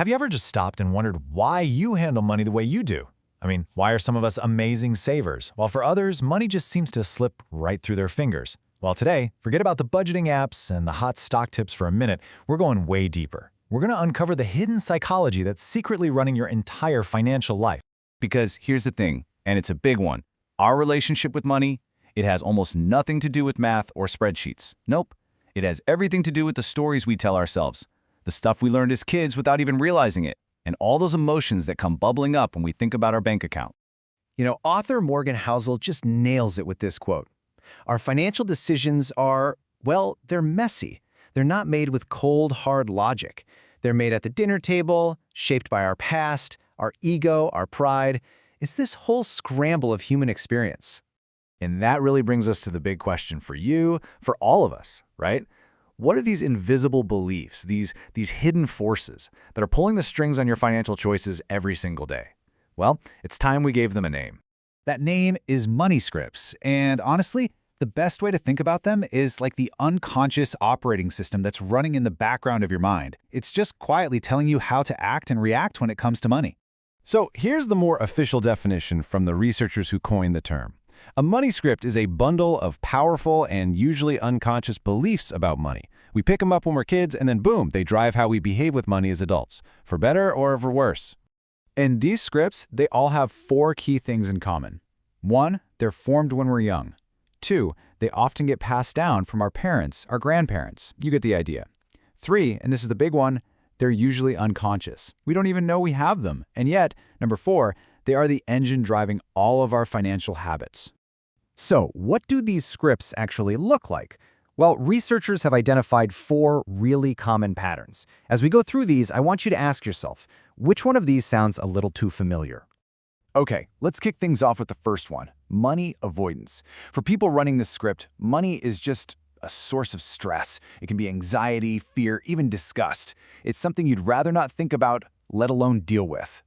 Have you ever just stopped and wondered why you handle money the way you do? I mean, why are some of us amazing savers, while for others, money just seems to slip right through their fingers? Well, today, forget about the budgeting apps and the hot stock tips for a minute. We're going way deeper. We're going to uncover the hidden psychology that's secretly running your entire financial life. Because here's the thing, and it's a big one. Our relationship with money, it has almost nothing to do with math or spreadsheets. Nope. It has everything to do with the stories we tell ourselves, the stuff we learned as kids without even realizing it, and all those emotions that come bubbling up when we think about our bank account. You know, author Morgan Housel just nails it with this quote. Our financial decisions are, well, they're messy. They're not made with cold, hard logic. They're made at the dinner table, shaped by our past, our ego, our pride. It's this whole scramble of human experience. And that really brings us to the big question for you, for all of us, right? What are these invisible beliefs, these hidden forces that are pulling the strings on your financial choices every single day? Well, it's time we gave them a name. That name is money scripts, and honestly, the best way to think about them is like the unconscious operating system that's running in the background of your mind. It's just quietly telling you how to act and react when it comes to money. So here's the more official definition from the researchers who coined the term. A money script is a bundle of powerful and usually unconscious beliefs about money. We pick them up when we're kids, and then boom, they drive how we behave with money as adults, for better or for worse. And these scripts, they all have 4 key things in common. 1, they're formed when we're young. 2, they often get passed down from our parents, our grandparents. You get the idea. 3, and this is the big one, they're usually unconscious. We don't even know we have them. And yet, number 4, they are the engine driving all of our financial habits. So, what do these scripts actually look like? Well, researchers have identified 4 really common patterns. As we go through these, I want you to ask yourself, which one of these sounds a little too familiar? Okay, let's kick things off with the first one, money avoidance. For people running this script, money is just a source of stress. It can be anxiety, fear, even disgust. It's something you'd rather not think about, let alone deal with.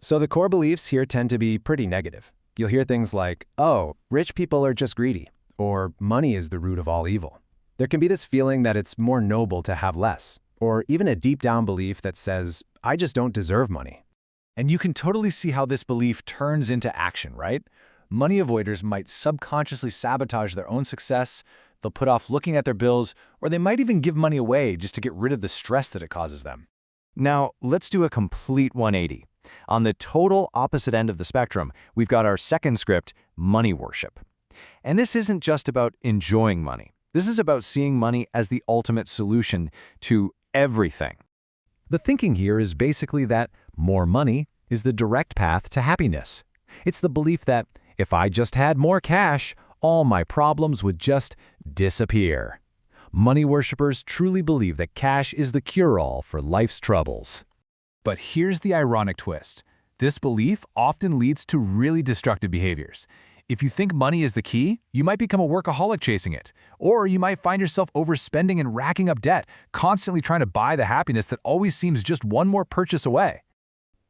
So the core beliefs here tend to be pretty negative. You'll hear things like, oh, rich people are just greedy, or money is the root of all evil. There can be this feeling that it's more noble to have less, or even a deep down belief that says, I just don't deserve money. And you can totally see how this belief turns into action, right? Money avoiders might subconsciously sabotage their own success, they'll put off looking at their bills, or they might even give money away just to get rid of the stress that it causes them. Now, let's do a complete 180. On the total opposite end of the spectrum, we've got our second script, money worship. And this isn't just about enjoying money. This is about seeing money as the ultimate solution to everything. The thinking here is basically that more money is the direct path to happiness. It's the belief that if I just had more cash, all my problems would just disappear. Money worshippers truly believe that cash is the cure-all for life's troubles. But here's the ironic twist. This belief often leads to really destructive behaviors. If you think money is the key, you might become a workaholic chasing it. Or you might find yourself overspending and racking up debt, constantly trying to buy the happiness that always seems just one more purchase away.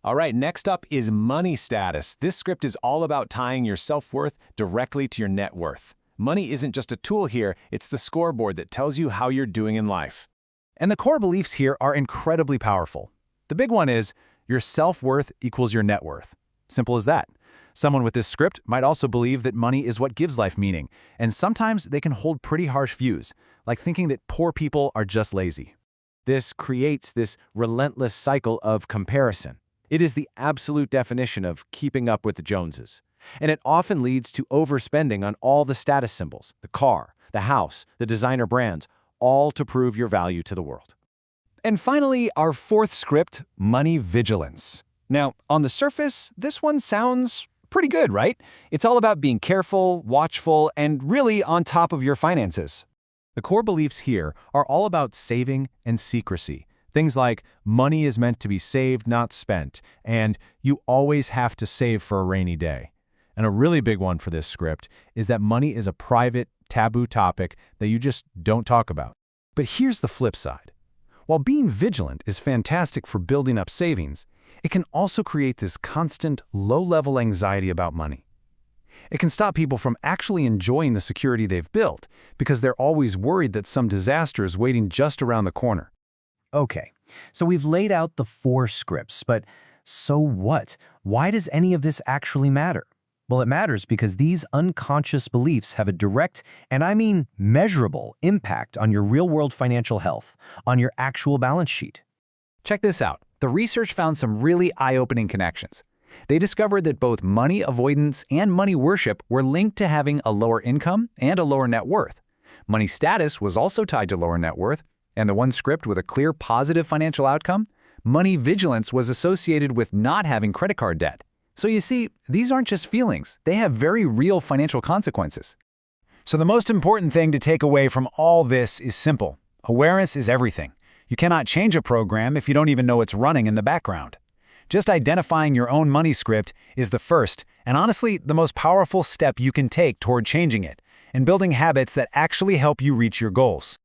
All right, next up is money status. This script is all about tying your self-worth directly to your net worth. Money isn't just a tool here, it's the scoreboard that tells you how you're doing in life. And the core beliefs here are incredibly powerful. The big one is, your self-worth equals your net worth. Simple as that. Someone with this script might also believe that money is what gives life meaning, and sometimes they can hold pretty harsh views, like thinking that poor people are just lazy. This creates this relentless cycle of comparison. It is the absolute definition of keeping up with the Joneses. And it often leads to overspending on all the status symbols, the car, the house, the designer brands, all to prove your value to the world. And finally, our fourth script, money vigilance. Now, on the surface, this one sounds pretty good, right? It's all about being careful, watchful, and really on top of your finances. The core beliefs here are all about saving and secrecy. Things like money is meant to be saved, not spent, and you always have to save for a rainy day. And a really big one for this script is that money is a private, taboo topic that you just don't talk about. But here's the flip side. While being vigilant is fantastic for building up savings, it can also create this constant, low-level anxiety about money. It can stop people from actually enjoying the security they've built because they're always worried that some disaster is waiting just around the corner. Okay, so we've laid out the 4 scripts, but so what? Why does any of this actually matter? Well, it matters because these unconscious beliefs have a direct, and I mean measurable, impact on your real-world financial health, on your actual balance sheet. Check this out. The research found some really eye-opening connections. They discovered that both money avoidance and money worship were linked to having a lower income and a lower net worth. Money status was also tied to lower net worth, and the one script with a clear positive financial outcome, money vigilance, was associated with not having credit card debt. So you see, these aren't just feelings. They have very real financial consequences. So the most important thing to take away from all this is simple. Awareness is everything. You cannot change a program if you don't even know it's running in the background. Just identifying your own money script is the first, and honestly, the most powerful step you can take toward changing it and building habits that actually help you reach your goals.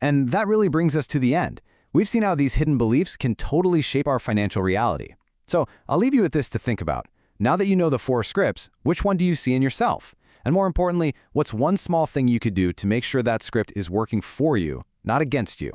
And that really brings us to the end. We've seen how these hidden beliefs can totally shape our financial reality. So I'll leave you with this to think about. Now that you know the 4 scripts, which one do you see in yourself? And more importantly, what's one small thing you could do to make sure that script is working for you, not against you?